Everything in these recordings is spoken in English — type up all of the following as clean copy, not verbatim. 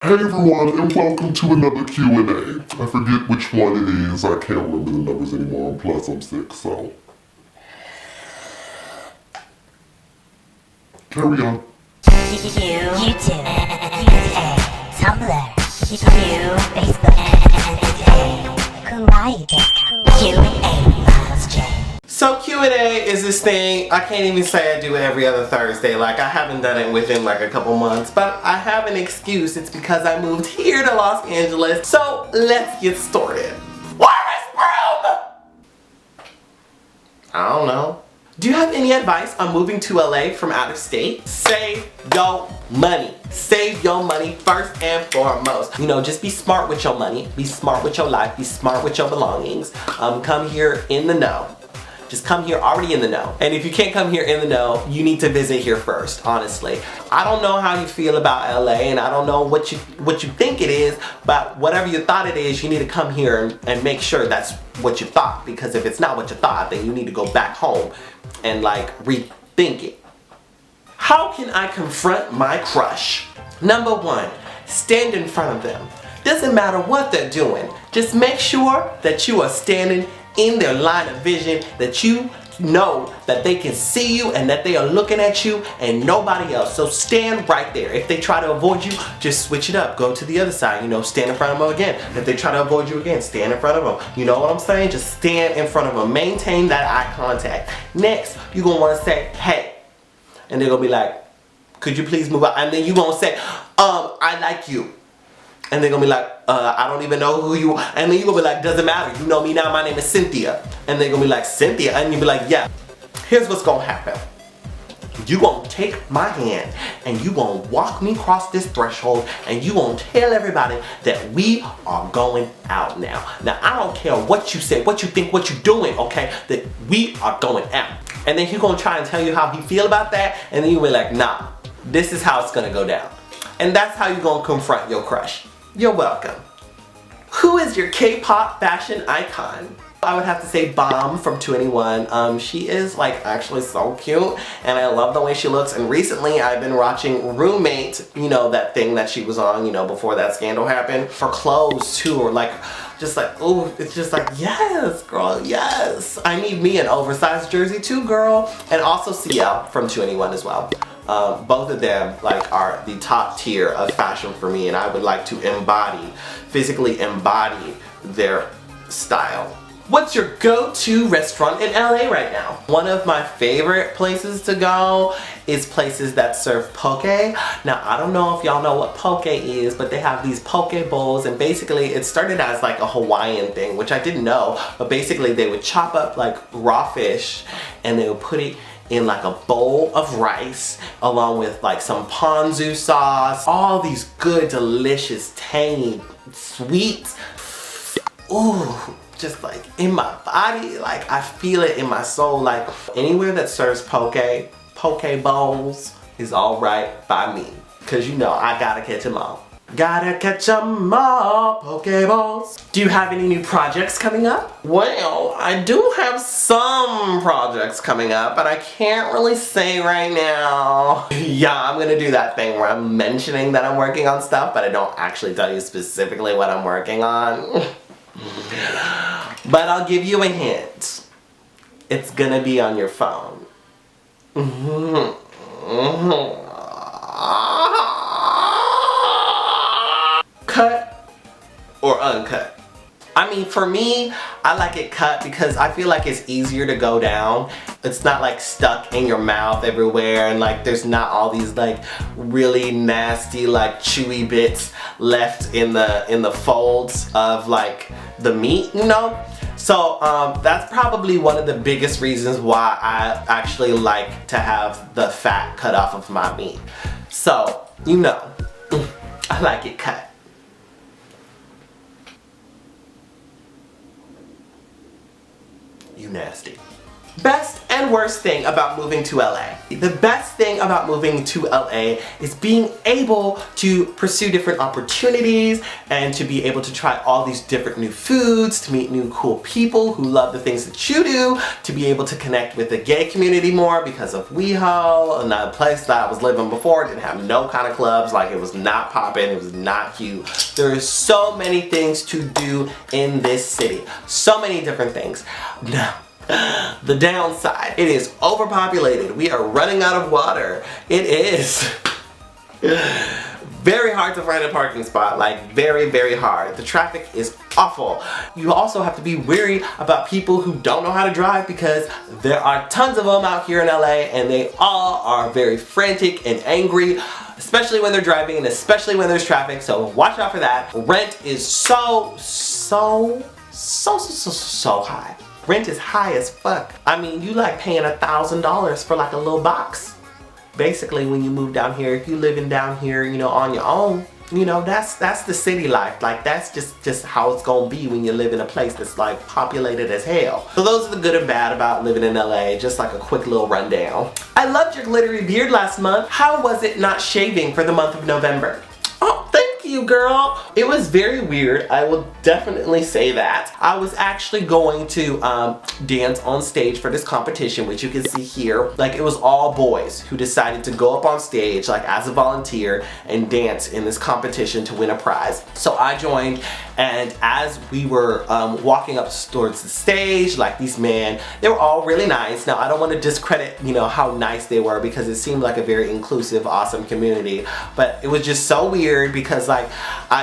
Hey everyone, and welcome to another Q&A. I forget which one it is. I can't remember the numbers anymore, and plus I'm sick, so... Carry on. YouTube, Tumblr, Facebook, Kawaii, Q&A, Miles J. So Q&A is this thing, I can't even say I do it every other Thursday, like I haven't done it within like a couple months, but I have an excuse. It's because I moved here to Los Angeles. So let's get started. Where is Broom? I don't know. Do you have any advice on moving to LA from out of state? Save your money. Save your money first and foremost. You know, just be smart with your money, be smart with your life, be smart with your belongings. Come here in the know. Just come here already in the know. And if you can't come here in the know, you need to visit here first, honestly. I don't know how you feel about LA, and I don't know what you think it is, but whatever you thought it is, you need to come here and make sure that's what you thought. Because if it's not what you thought, then you need to go back home and like rethink it. How can I confront my crush? Number one, stand in front of them. Doesn't matter what they're doing. Just make sure that you are standing in their line of vision, that you know that they can see you and that they are looking at you and nobody else. So stand right there. If they try to avoid you, just switch it up. Go to the other side, you know, stand in front of them again. If they try to avoid you again, stand in front of them. You know what I'm saying? Just stand in front of them. Maintain that eye contact. Next, you're gonna wanna say, hey. And they're gonna be like, could you please move out? And then you're gonna say, I like you. And they're gonna be like, I don't even know who you are. And then you're gonna be like, doesn't matter, you know me now, my name is Cynthia. And they're gonna be like, Cynthia? And you'll be like, yeah. Here's what's gonna happen. You gonna take my hand and you gonna walk me across this threshold and you gonna tell everybody that we are going out now. Now, I don't care what you say, what you think, what you're doing, okay? That we are going out. And then he's gonna try and tell you how he feel about that, and then you'll be like, nah, this is how it's gonna go down. And that's how you're gonna confront your crush. You're welcome. Who is your K-pop fashion icon? I would have to say Bomb from 2NE1. She is like actually so cute and I love the way she looks, and recently I've been watching Roommate, you know, that thing that she was on, you know, before that scandal happened. Her clothes too are like, just like, oh, it's just like, yes, girl, yes. I need me an oversized jersey too, girl. And also CL from 2NE1 as well. Both of them like are the top tier of fashion for me, and I would like to physically embody their style. What's your go-to restaurant in LA right now? One of my favorite places to go is places that serve poke. Now, I don't know if y'all know what poke is, but they have these poke bowls, and basically it started as like a Hawaiian thing, which I didn't know, but basically they would chop up like raw fish and they would put it in like a bowl of rice along with like some ponzu sauce, all these good, delicious, tangy sweets. Ooh, just like in my body, like I feel it in my soul. Like anywhere that serves poke bowls is all right by me, cause you know I gotta catch them all. Gotta catch 'em all, Pokeballs. Do you have any new projects coming up? Well, I do have some projects coming up, but I can't really say right now. Yeah, I'm gonna do that thing where I'm mentioning that I'm working on stuff, but I don't actually tell you specifically what I'm working on. But I'll give you a hint. It's gonna be on your phone. Cut or uncut? I mean, for me, I like it cut because I feel like it's easier to go down. It's not like stuck in your mouth everywhere, and like there's not all these like really nasty like chewy bits left in the folds of like the meat, you know? So that's probably one of the biggest reasons why I actually like to have the fat cut off of my meat. So, you know, I like it cut. You nasty. Best and worst thing about moving to LA. The best thing about moving to LA is being able to pursue different opportunities and to be able to try all these different new foods, to meet new cool people who love the things that you do, to be able to connect with the gay community more because of WeHo, another place that I was living before didn't have no kind of clubs, like it was not popping, it was not cute. There's so many things to do in this city. So many different things. Now, the downside, it is overpopulated. We are running out of water. It is very hard to find a parking spot, like very, very hard. The traffic is awful. You also have to be wary about people who don't know how to drive because there are tons of them out here in LA and they all are very frantic and angry, especially when they're driving and especially when there's traffic, so watch out for that. Rent is so high. Rent is high as fuck. I mean, you like paying $1,000 for like a little box. Basically, when you move down here, if you living down here, you know, on your own, you know, that's the city life. Like, that's just how it's gonna be when you live in a place that's like populated as hell. So those are the good and bad about living in LA, just like a quick little rundown. I loved your glittery beard last month. How was it not shaving for the month of November? Oh, thank you, girl. It was very weird. I will definitely say that. I was actually going to dance on stage for this competition, which you can see here. Like, it was all boys who decided to go up on stage, like as a volunteer, and dance in this competition to win a prize. So I joined, and as we were walking up towards the stage, like these men, they were all really nice. Now, I don't want to discredit, you know, how nice they were because it seemed like a very inclusive, awesome community. But it was just so weird because like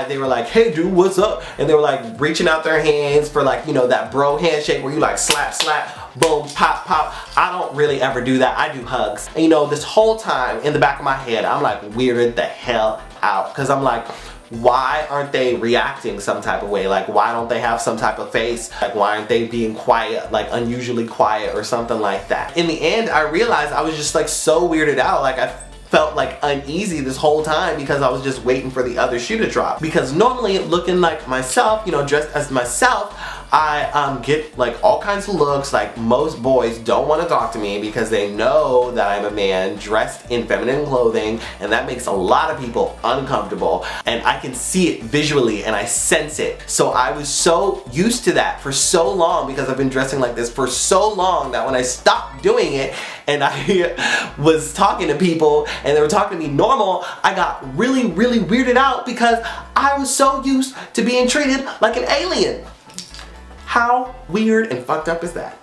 they were like, hey dude, what's up? And they were like reaching out their hands for like, you know, that bro handshake where you like slap, slap, boom, pop, pop. I don't really ever do that. I do hugs. And you know, this whole time in the back of my head, I'm like weirded the hell out because I'm like, why aren't they reacting some type of way? Like, why don't they have some type of face? Like, why aren't they being quiet, like unusually quiet or something like that? In the end, I realized I was just like so weirded out. Like, I felt like uneasy this whole time because I was just waiting for the other shoe to drop. Because normally looking like myself, you know, dressed as myself, I get like all kinds of looks. Like, most boys don't want to talk to me because they know that I'm a man dressed in feminine clothing, and that makes a lot of people uncomfortable, and I can see it visually and I sense it. So I was so used to that for so long because I've been dressing like this for so long that when I stopped doing it and I was talking to people and they were talking to me normal, I got really, really weirded out because I was so used to being treated like an alien. How weird and fucked up is that?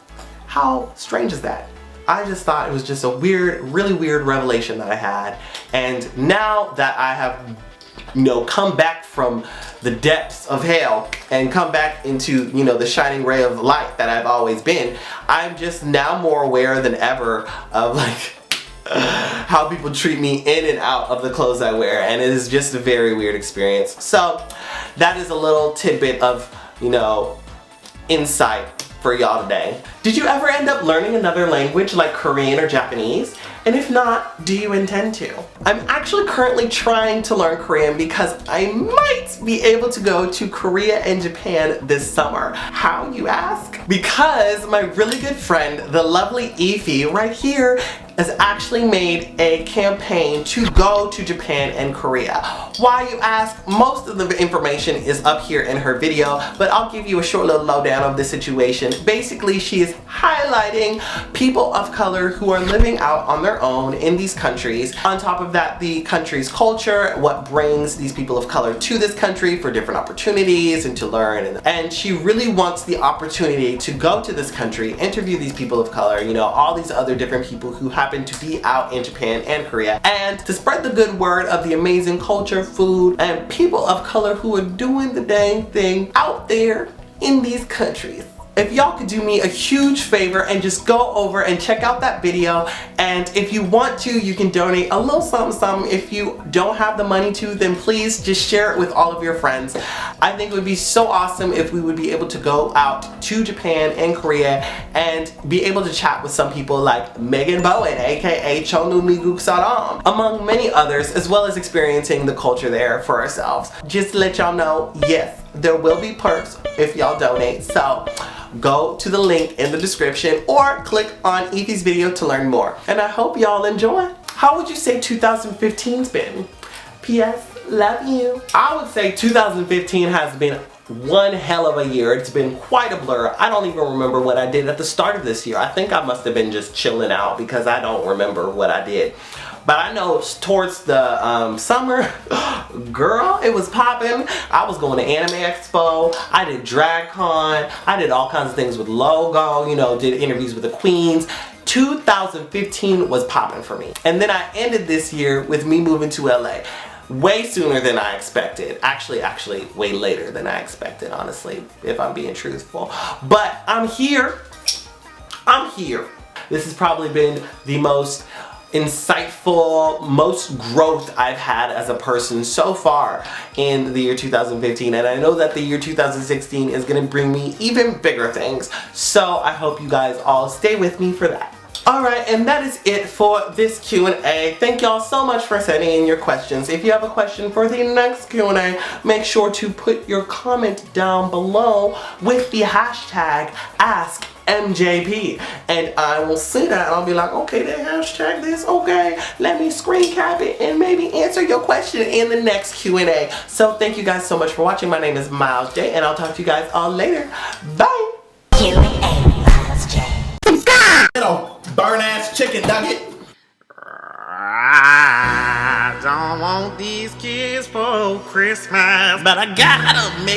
How strange is that? I just thought it was just a weird, really weird revelation that I had. And now that I have, you know, come back from the depths of hell and come back into, you know, the shining ray of light that I've always been, I'm just now more aware than ever of like how people treat me in and out of the clothes I wear, and it is just a very weird experience. So that is a little tidbit of, you know, insight for y'all today. Did you ever end up learning another language like Korean or Japanese? And if not, do you intend to? I'm actually currently trying to learn Korean because I might be able to go to Korea and Japan this summer. How, you ask? Because my really good friend, the lovely Ify right here, has actually made a campaign to go to Japan and Korea. Why, you ask? Most of the information is up here in her video, but I'll give you a short little lowdown of the situation. Basically, she is highlighting people of color who are living out on their own in these countries. On top of that, the country's culture, what brings these people of color to this country for different opportunities and to learn. And she really wants the opportunity to go to this country, interview these people of color, you know, all these other different people who happen to be out in Japan and Korea, and to spread the good word of the amazing culture, food, and people of color who are doing the dang thing out there in these countries. If y'all could do me a huge favor and just go over and check out that video, and if you want to, you can donate a little something. If you don't have the money to, then please just share it with all of your friends. I think it would be so awesome if we would be able to go out to Japan and Korea and be able to chat with some people like Megan Bowen, aka Chonu Miguk Saram, among many others, as well as experiencing the culture there for ourselves. Just to let y'all know, yes, there will be perks if y'all donate. So go to the link in the description or click on Evie's video to learn more. And I hope y'all enjoy. How would you say 2015's been? P.S. Love you. I would say 2015 has been one hell of a year. It's been quite a blur. I don't even remember what I did at the start of this year. I think I must have been just chilling out because I don't remember what I did. But I know towards the summer, girl, it was popping. I was going to Anime Expo. I did DragCon. I did all kinds of things with Logo, you know, did interviews with the queens. 2015 was popping for me. And then I ended this year with me moving to LA. Way sooner than I expected. Actually, way later than I expected, honestly, if I'm being truthful. But I'm here. I'm here. This has probably been the most insightful, most growth I've had as a person so far in the year 2015, and I know that the year 2016 is gonna bring me even bigger things, so I hope you guys all stay with me for that. Alright, and that is it for this Q&A. Thank y'all so much for sending in your questions. If you have a question for the next Q&A, make sure to put your comment down below with the hashtag AskMJP. And I will see that and I'll be like, okay, they hashtag this, okay, let me screen cap it and maybe answer your question in the next Q&A. So thank you guys so much for watching. My name is Miles J, and I'll talk to you guys all later. Bye! Q&A with Miles J. Little burn-ass chicken nugget. I don't want these kids for Christmas, but I gotta make